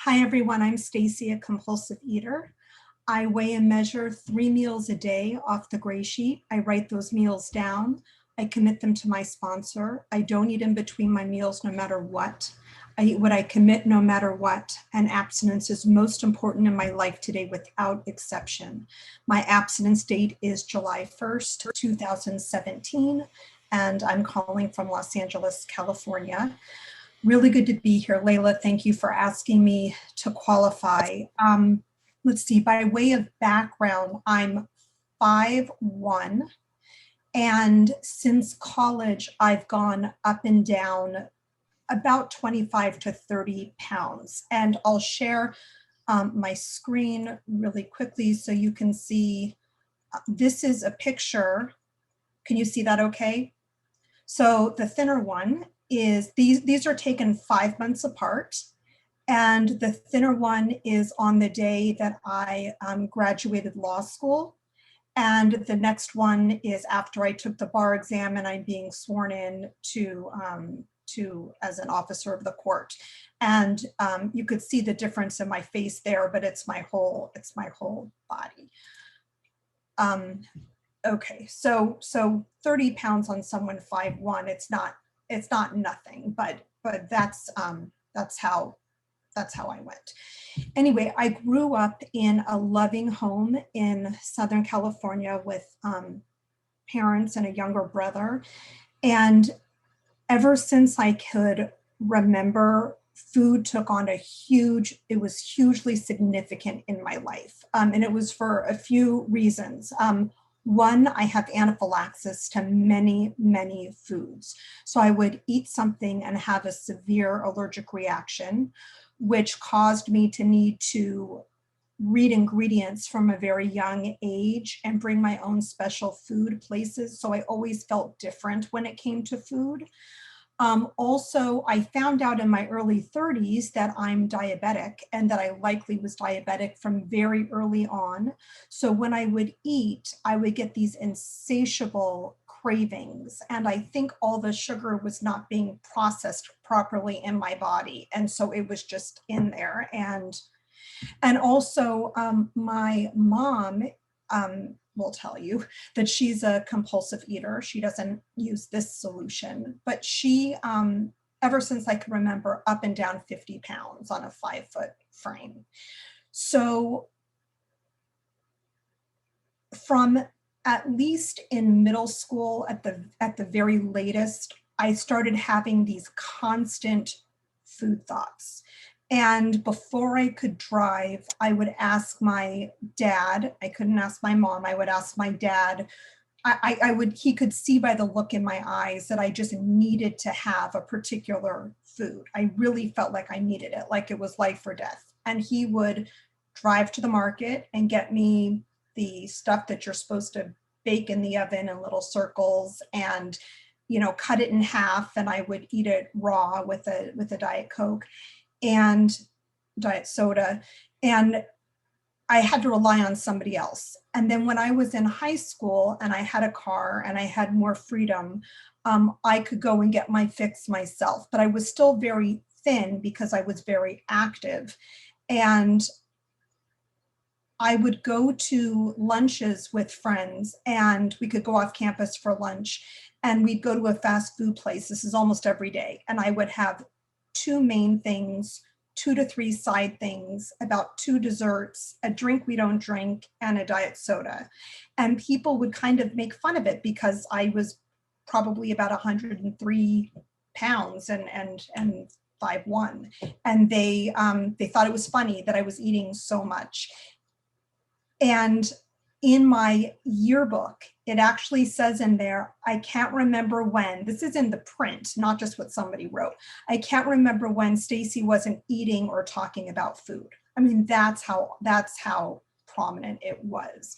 Hi everyone, I'm Staci, a compulsive eater. I weigh and measure 3 meals a day off the gray sheet. I write those meals down. I commit them to my sponsor. I don't eat in between my meals no matter what. I eat what I commit no matter what. And abstinence is most important in my life today without exception. My abstinence date is July 1st, 2017, and I'm calling from Los Angeles, California. Really good to be here, Layla. Thank you for asking me to qualify. Let's see, by way of background, I'm 5'1", and since college, I've gone up and down about 25 to 30 pounds. And I'll share my screen really quickly so you can see. This is a picture. Can you see that okay? So the thinner one is, these are taken 5 months apart. And the thinner one is on the day that I graduated law school. And the next one is after I took the bar exam and I'm being sworn in to as an officer of the court. And you could see the difference in my face there, but it's my whole body. Okay, so 30 pounds on someone 5'1", it's not nothing, but that's how I went. Anyway, I grew up in a loving home in Southern California with parents and a younger brother. And ever since I could remember, food took on it was hugely significant in my life. And it was for a few reasons. One, I have anaphylaxis to many, many foods. So I would eat something and have a severe allergic reaction, which caused me to need to read ingredients from a very young age and bring my own special food places. So I always felt different when it came to food. Also, I found out in my early 30s that I'm diabetic and that I likely was diabetic from very early on. So when I would eat, I would get these insatiable cravings. And I think all the sugar was not being processed properly in my body. And so it was just in there. And also my mom, will tell you that she's a compulsive eater. She doesn't use this solution, but she, ever since I can remember, up and down 50 pounds on a 5-foot frame. So from at least in middle school, at the very latest, I started having these constant food thoughts. And before I could drive, I would ask my dad. I couldn't ask my mom. I would ask my dad. He could see by the look in my eyes that I just needed to have a particular food. I really felt like I needed it, like it was life or death. And he would drive to the market and get me the stuff that you're supposed to bake in the oven in little circles and, cut it in half. And I would eat it raw with a Diet Coke and diet soda, and I had to rely on somebody else. And then when I was in high school and I had a car and I had more freedom, I could go and get my fix myself, but I was still very thin because I was very active. And I would go to lunches with friends and we could go off campus for lunch and we'd go to a fast food place. This is almost every day. And I would have 2 main things, 2 to 3 side things, about 2 desserts, a drink we don't drink, and a diet soda. And people would kind of make fun of it because I was probably about 103 pounds and 5'1". And they thought it was funny that I was eating so much. And in my yearbook, it actually says in there, I can't remember when, this is in the print, not just what somebody wrote. I can't remember when Staci wasn't eating or talking about food. I mean, that's how prominent it was.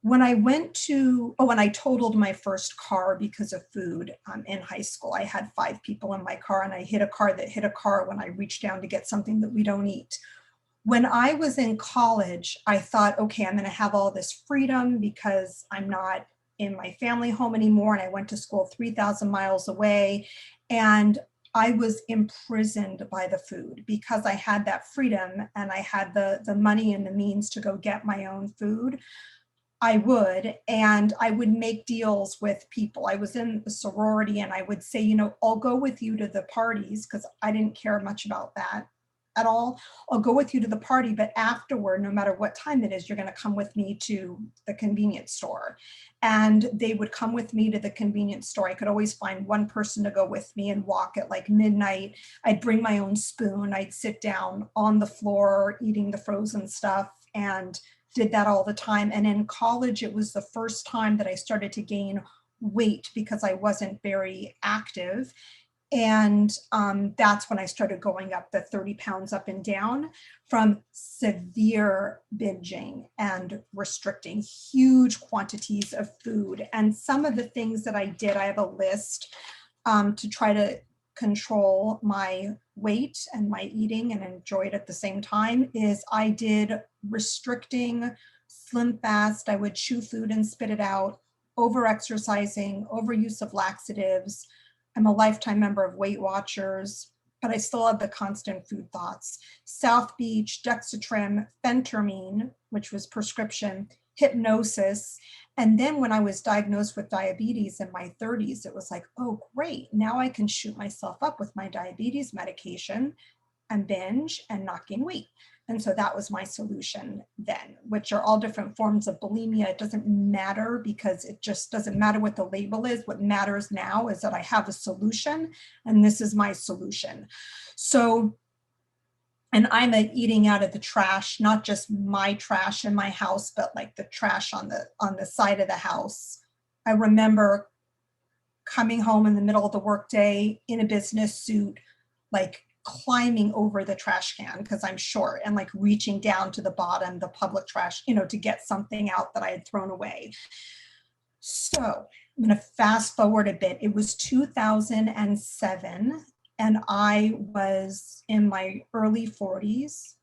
When I when I totaled my first car because of food in high school, I had 5 people in my car and I hit a car that hit a car when I reached down to get something that we don't eat. When I was in college, I thought, okay, I'm going to have all this freedom because I'm not in my family home anymore. And I went to school 3,000 miles away. And I was imprisoned by the food because I had that freedom and I had the money and the means to go get my own food. I would, and I would make deals with people. I was in a sorority and I would say, you know, I'll go with you to the parties because I didn't care much about that at all. I'll go with you to the party, but afterward, no matter what time it is, you're going to come with me to the convenience store. And they would come with me to the convenience store. I could always find one person to go with me and walk at like midnight. I'd bring my own spoon. I'd sit down on the floor eating the frozen stuff and did that all the time. And in college, it was the first time that I started to gain weight because I wasn't very active. And that's when I started going up the 30 pounds up and down from severe binging and restricting huge quantities of food. And some of the things that I did, I have a list to try to control my weight and my eating and enjoy it at the same time, is I did restricting, slim fast. I would chew food and spit it out, over exercising, overuse of laxatives. I'm a lifetime member of Weight Watchers, but I still have the constant food thoughts. South Beach, Dexatrim, phentermine, which was prescription, hypnosis. And then when I was diagnosed with diabetes in my 30s, it was like, oh, great. Now I can shoot myself up with my diabetes medication and binge and not gain weight. And so that was my solution then, which are all different forms of bulimia. It doesn't matter because it just doesn't matter what the label is. What matters now is that I have a solution and this is my solution. So, and I'm eating out of the trash, not just my trash in my house, but like the trash on the side of the house. I remember coming home in the middle of the workday in a business suit, like climbing over the trash can because I'm short and like reaching down to the bottom, the public trash, you know, to get something out that I had thrown away. So I'm going to fast forward a bit. It was 2007 and I was in my early 40s.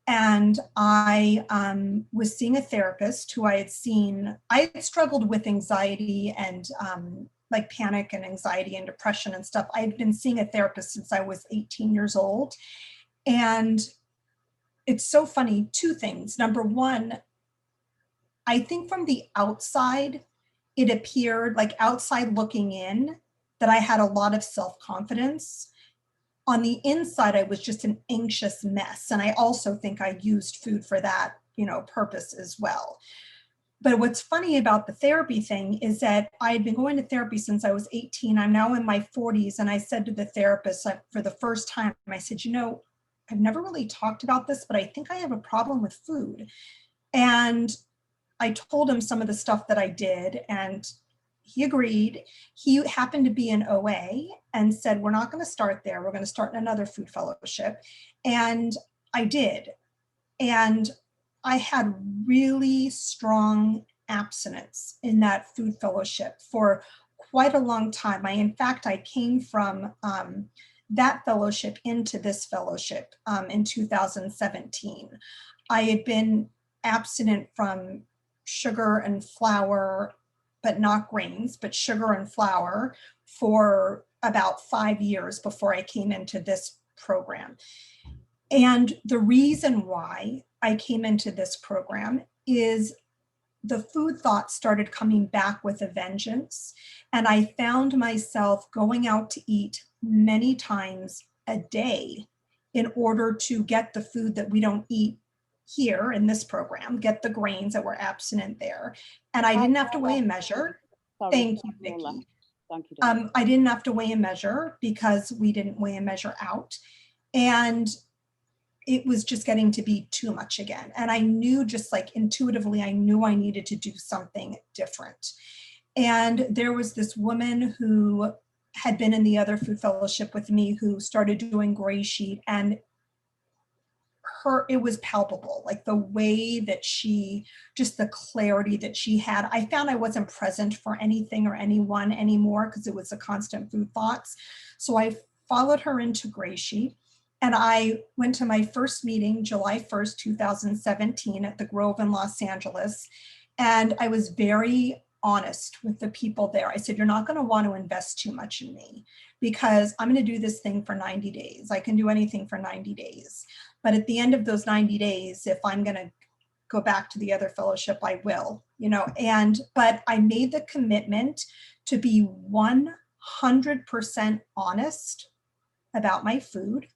And I was seeing a therapist who I had seen. I had struggled with anxiety and like panic and anxiety and depression and stuff. I had been seeing a therapist since I was 18 years old. And it's so funny, two things. Number one, I think from the outside, it appeared like outside looking in that I had a lot of self-confidence. On the inside, I was just an anxious mess. And I also think I used food for that, you know, purpose as well. But what's funny about the therapy thing is that I had been going to therapy since I was 18. I'm now in my 40s. And I said to the therapist for the first time, I said, you know, I've never really talked about this, but I think I have a problem with food. And I told him some of the stuff that I did and he agreed. He happened to be in OA and said, we're not going to start there. We're going to start in another food fellowship. And I did. And I had really strong abstinence in that food fellowship for quite a long time. In fact, I came from that fellowship into this fellowship in 2017. I had been abstinent from sugar and flour, but not grains, but sugar and flour for about 5 years before I came into this program. And the reason why I came into this program is the food thoughts started coming back with a vengeance. And I found myself going out to eat many times a day in order to get the food that we don't eat here in this program, get the grains that were abstinent there. And I didn't have to weigh and measure. Thank you, Vicki. I didn't have to weigh and measure because we didn't weigh and measure out. And it was just getting to be too much again. And I knew, just like intuitively, I knew I needed to do something different. And there was this woman who had been in the other food fellowship with me who started doing GreySheet, and it was palpable, like the way that she, just the clarity that she had. I found I wasn't present for anything or anyone anymore because it was the constant food thoughts. So I followed her into GreySheet. And I went to my first meeting, July 1st, 2017 at the Grove in Los Angeles. And I was very honest with the people there. I said, you're not going to want to invest too much in me because I'm going to do this thing for 90 days. I can do anything for 90 days. But at the end of those 90 days, if I'm going to go back to the other fellowship, I will, but I made the commitment to be 100% honest about my food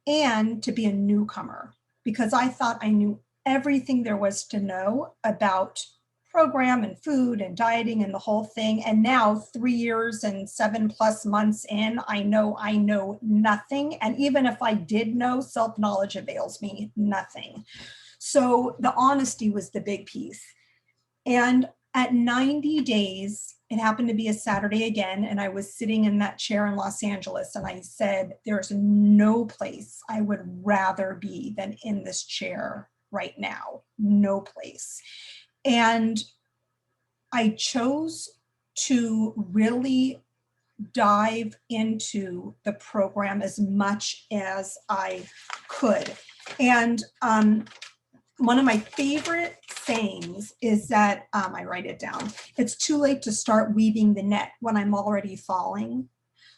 and to be a newcomer because I thought I knew everything there was to know about program and food and dieting and the whole thing. And now 3 years and 7+ months in, I know nothing. And even if I did know, self-knowledge avails me nothing. So the honesty was the big piece. And at 90 days, it happened to be a Saturday again, and I was sitting in that chair in Los Angeles, and I said, there's no place I would rather be than in this chair right now, no place. And I chose to really dive into the program as much as I could. And one of my favorite sayings is that, I write it down, it's too late to start weaving the net when I'm already falling.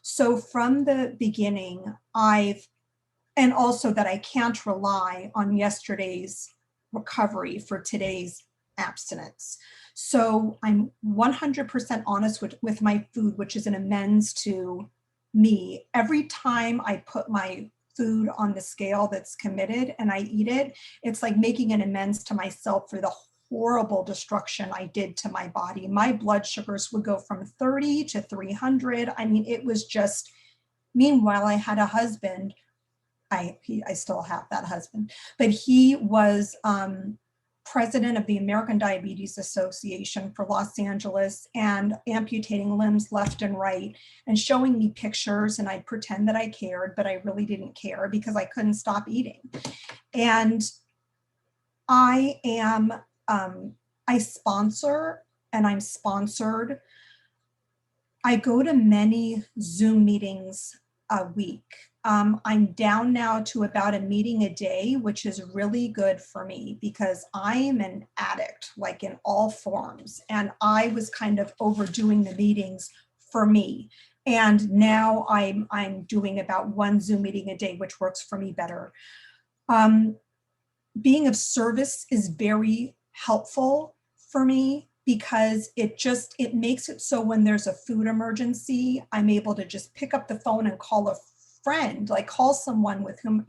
So from the beginning, and also that I can't rely on yesterday's recovery for today's abstinence. So I'm 100% honest with my food, which is an amends to me. Every time I put my food on the scale that's committed and I eat it, it's like making an amends to myself for the horrible destruction I did to my body. My blood sugars would go from 30 to 300. I mean, it was just, meanwhile, I had a husband. I still have that husband, but he was president of the American Diabetes Association for Los Angeles and amputating limbs left and right and showing me pictures, and I'd pretend that I cared, but I really didn't care because I couldn't stop eating. And I sponsor and I'm sponsored. I go to many Zoom meetings a week. I'm down now to about a meeting a day, which is really good for me because I am an addict, like in all forms. And I was kind of overdoing the meetings for me. And now I'm doing about one Zoom meeting a day, which works for me better. Being of service is very helpful for me because it makes it so when there's a food emergency, I'm able to just pick up the phone and call a friend, like call someone with whom,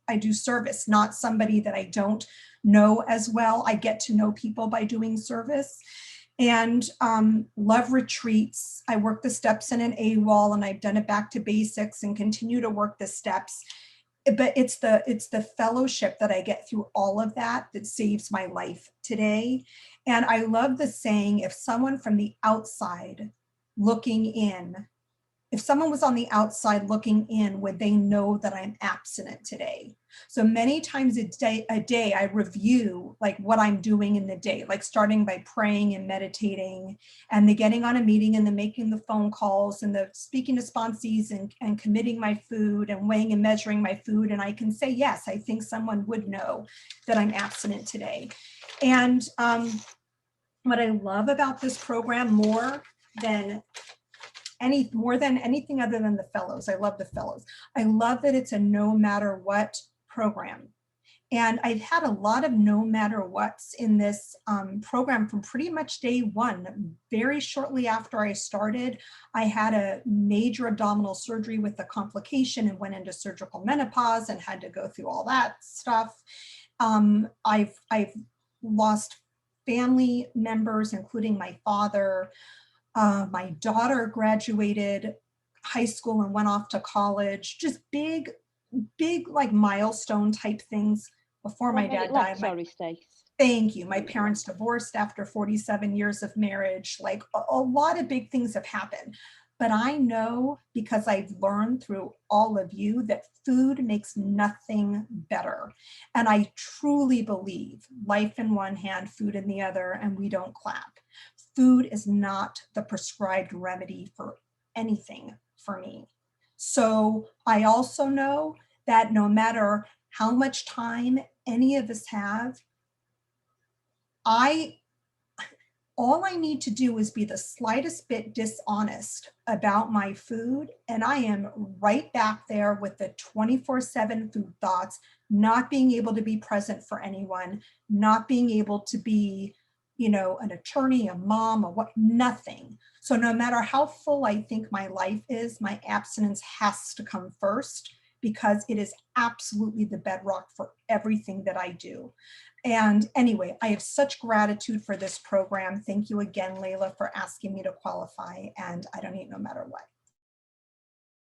I do service, not somebody that I don't know as well. I get to know people by doing service. And love retreats. I work the steps in an AWOL, and I've done it back to basics and continue to work the steps. But it's the fellowship that I get through all of that saves my life today. And I love the saying, if someone from the outside looking in, if someone was on the outside looking in, would they know that I'm abstinent today? So many times a day, I review like what I'm doing in the day, like starting by praying and meditating and the getting on a meeting and the making the phone calls and the speaking to sponsees and committing my food and weighing and measuring my food. And I can say, yes, I think someone would know that I'm abstinent today. And what I love about this program more than anything other than the fellows. I love the fellows. I love that it's a no matter what program. And I've had a lot of no matter what's in this program from pretty much day one. Very shortly after I started, I had a major abdominal surgery with a complication and went into surgical menopause and had to go through all that stuff. I've lost family members, including my father. My daughter graduated high school and went off to college. Just big like milestone type things before my dad died. Sorry, Stace. Thank you. My parents divorced after 47 years of marriage. Like a lot of big things have happened. But I know, because I've learned through all of you, that food makes nothing better. And I truly believe life in one hand, food in the other, and we don't clap. Food is not the prescribed remedy for anything for me. So I also know that no matter how much time any of us have, all I need to do is be the slightest bit dishonest about my food, and I am right back there with the 24/7 food thoughts, not being able to be present for anyone, not being able to be, an attorney, a mom, or what, nothing. So no matter how full I think my life is, my abstinence has to come first because it is absolutely the bedrock for everything that I do. And anyway, I have such gratitude for this program. Thank you again, Layla, for asking me to qualify, and I don't eat no matter what.